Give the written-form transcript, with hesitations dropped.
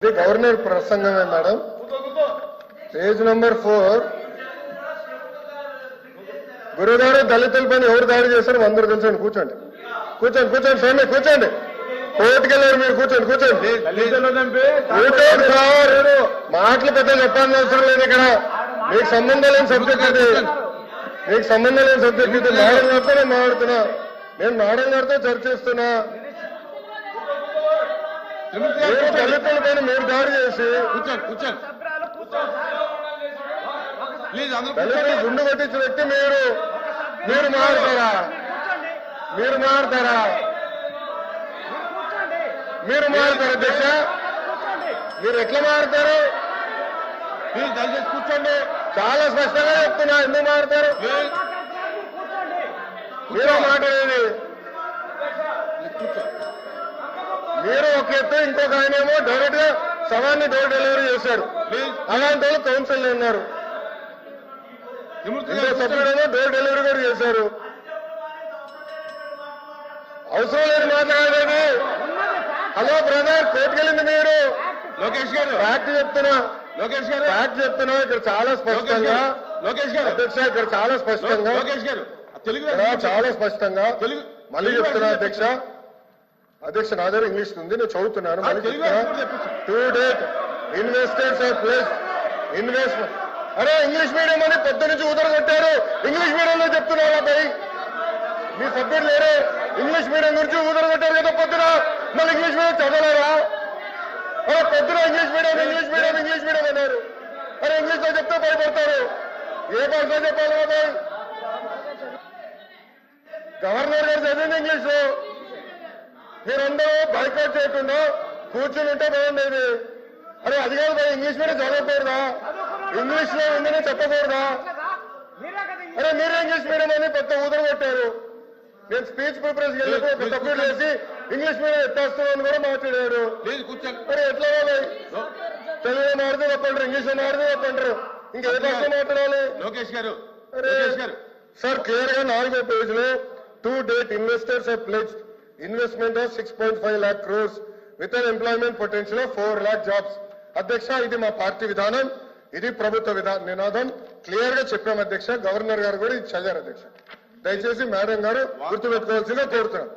ఇది governor ప్రసంగమే madam. Page number 4. గురుగారు దళితులపైన ఎవరు దాడి చేశారు అందరూ కూర్చోండి కూర్చోండి కూర్చోండి కూర్చోండి స్వామి కూర్చోండి. కోర్టుకెళ్ళారు మీరు కూర్చోండి కూర్చోండి కూర్చోండి సార్. మాటలు పెద్ద చెప్పాల్సిన అవసరం లేదు ఇక్కడ. మీకు సంబంధం లేని సబ్జెక్ట్ ఇది. మీకు సంబంధం లేని సబ్జెక్ట్ ఇది. మేడం గారితో నేను మాట్లాడుతున్నా. నేను మేడం గారితో చర్చిస్తున్నా. దళితులపైన మీరు దాడి చేసి దళితులు గుండు కొట్టించిన వ్యక్తి మీరు మీరు మారుతారా? మీరు మారుతారా? మీరు మారుతారు అధ్యక్ష? మీరు ఎట్లా మారుతారు? మీరు దయచేసి కూర్చోండి. చాలా స్పష్టంగా చెప్తున్నా. ఎందుకు మారుతారు? మీరే మాట్లాడేది. మీరు ఒక ఎత్తు, ఇంకొక ఆయనేమో డైరెక్ట్ గా సవాన్ని డోర్ డెలివరీ చేశారు. అలాంటి వాళ్ళు కౌన్సిల్ ఉన్నారు. ఇంకో సభ్యుడేమో డోర్ డెలివరీ కూడా చేశారు. అవసరం లేదు మాట్లాడేది. హలో బ్రదర్, కోర్టుకెళ్ళింది మీరు. లోకేష్ గారు ఫ్యాక్ట్ చెప్తున్నా. లోకేష్ గారు ఫ్యాక్ట్ చెప్తున్నా. ఇక్కడ చాలా స్పష్టంగా లోకేష్ గారు అధ్యక్ష, ఇక్కడ చాలా స్పష్టంగా లోకేష్ గారు తెలుగు చాలా స్పష్టంగా మళ్ళీ చెప్తున్నా అధ్యక్ష. అధ్యక్ష నా దగ్గర ఇంగ్లీష్ ఉంది, నేను చదువుతున్నాను. To date investors are place investment. అరే ఇంగ్లీష్ మీడియం అని పొద్దు నుంచి కొట్టారు. ఇంగ్లీష్ మీడియంలో చెప్తున్నారా భయ్? మీ సభ్యుడు లేరే? ఇంగ్లీష్ మీడియం గురించి కొట్టారు కదా పొద్దున. మళ్ళీ ఇంగ్లీష్ మీడియం చదవలేరా? అరే పొద్దున English medium English medium English medium అన్నారు. అరే ఇంగ్లీష్ లో చెప్తే భయపడతారు. ఏ భాషలో చెప్పాలి బాయ్? గవర్నర్ గారు చదివింది ఇంగ్లీష్ లో. మీరందరూ బైకాట్ చేయకుండా కూర్చుని ఉంటే బాగుండేది. అరే అది కాదు భయ్, ఇంగ్లీష్ మీడియం చదవకూడదా? ఇంగ్లీష్ లో ఉందని చెప్పకూడదా? అరే మీరే ఇంగ్లీష్ మీడియం అని పెద్ద కొట్టారు. నేను స్పీచ్ ప్రిపరేషన్ వెళ్ళినప్పుడు ఒక సభ్యుడు వేసి ఇంగ్లీష్ మీడియం ఎత్తేస్తామని కూడా మాట్లాడారు. అరే ఎట్లా తెలుగులో మాడితే చెప్పంటారు, ఇంగ్లీష్ లో మాడితే చెప్పంటారు. ఇంకా ఏ భాష మాట్లాడాలి? లోకేష్ గారు సార్ క్లియర్ గా 4వ పేజ్ లో to date investors are pledged investment of 6.5 lakh crores with an employment potential of 4 lakh jobs. అధ్యక్ష ఇది మా పార్టీ విధానం, ఇది ప్రభుత్వ నినాదం. క్లియర్ గా చెప్పాం అధ్యక్ష. గవర్నర్ గారు కూడా ఇది చదివారు అధ్యక్ష. దయచేసి మేడం గారు గుర్తుపెట్టుకోవాల్సిందిగా కోరుతున్నాం.